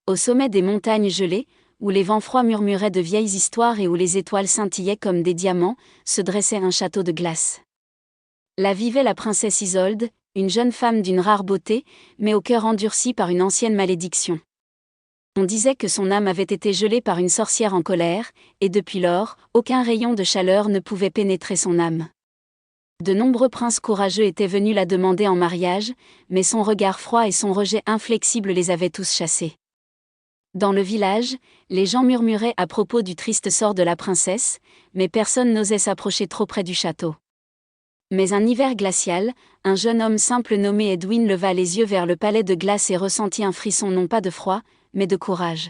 Au sommet des montagnes gelées, où les vents froids murmuraient de vieilles histoires et où les étoiles scintillaient comme des diamants, se dressait un château de glace. Là vivait la princesse Isolde, une jeune femme d'une rare beauté, mais au cœur endurci par une ancienne malédiction. On disait que son âme avait été gelée par une sorcière en colère, et depuis lors, aucun rayon de chaleur ne pouvait pénétrer son âme. De nombreux princes courageux étaient venus la demander en mariage, mais son regard froid et son rejet inflexible les avaient tous chassés. Dans le village, les gens murmuraient à propos du triste sort de la princesse, mais personne n'osait s'approcher trop près du château. Mais un hiver glacial, un jeune homme simple nommé Edwin leva les yeux vers le palais de glace et ressentit un frisson non pas de froid, mais de courage.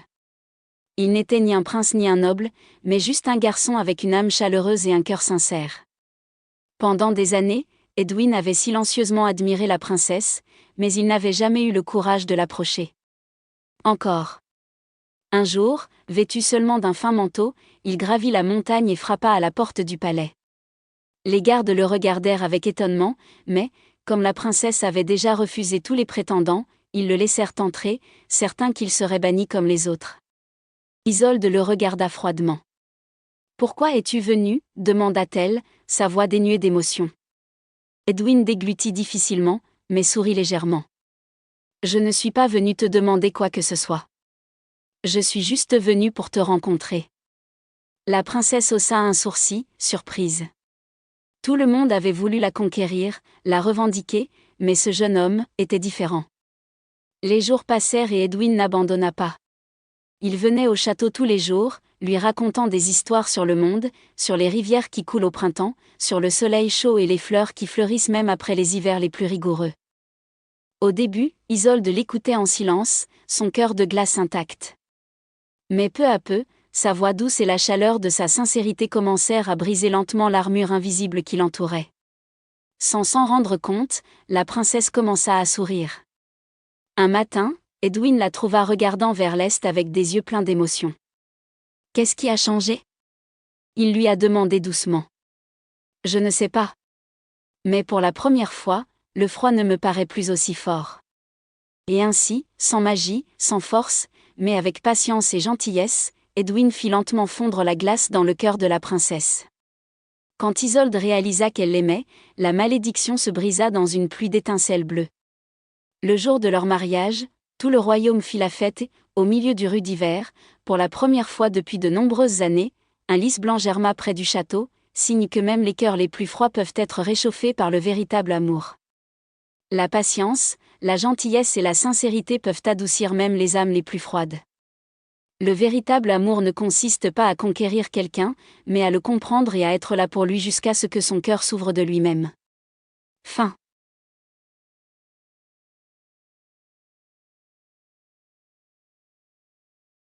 Il n'était ni un prince ni un noble, mais juste un garçon avec une âme chaleureuse et un cœur sincère. Pendant des années, Edwin avait silencieusement admiré la princesse, mais il n'avait jamais eu le courage de l'approcher. Encore. Un jour, vêtu seulement d'un fin manteau, il gravit la montagne et frappa à la porte du palais. Les gardes le regardèrent avec étonnement, mais, comme la princesse avait déjà refusé tous les prétendants, ils le laissèrent entrer, certains qu'il serait banni comme les autres. Isolde le regarda froidement. « Pourquoi es-tu venu ?» demanda-t-elle, sa voix dénuée d'émotion. Edwin déglutit difficilement, mais sourit légèrement. « Je ne suis pas venu te demander quoi que ce soit. Je suis juste venu pour te rencontrer. » La princesse haussa un sourcil, surprise. Tout le monde avait voulu la conquérir, la revendiquer, mais ce jeune homme était différent. Les jours passèrent et Edwin n'abandonna pas. Il venait au château tous les jours, lui racontant des histoires sur le monde, sur les rivières qui coulent au printemps, sur le soleil chaud et les fleurs qui fleurissent même après les hivers les plus rigoureux. Au début, Isolde l'écoutait en silence, son cœur de glace intact. Mais peu à peu, sa voix douce et la chaleur de sa sincérité commencèrent à briser lentement l'armure invisible qui l'entourait. Sans s'en rendre compte, la princesse commença à sourire. Un matin, Edwin la trouva regardant vers l'est avec des yeux pleins d'émotion. « Qu'est-ce qui a changé ?» Il lui a demandé doucement. « Je ne sais pas. Mais pour la première fois, le froid ne me paraît plus aussi fort. » Et ainsi, sans magie, sans force, mais avec patience et gentillesse, Edwin fit lentement fondre la glace dans le cœur de la princesse. Quand Isolde réalisa qu'elle l'aimait, la malédiction se brisa dans une pluie d'étincelles bleues. Le jour de leur mariage, tout le royaume fit la fête et, au milieu du rude hiver, pour la première fois depuis de nombreuses années, un lys blanc germa près du château, signe que même les cœurs les plus froids peuvent être réchauffés par le véritable amour. La patience, la gentillesse et la sincérité peuvent adoucir même les âmes les plus froides. Le véritable amour ne consiste pas à conquérir quelqu'un, mais à le comprendre et à être là pour lui jusqu'à ce que son cœur s'ouvre de lui-même. Fin.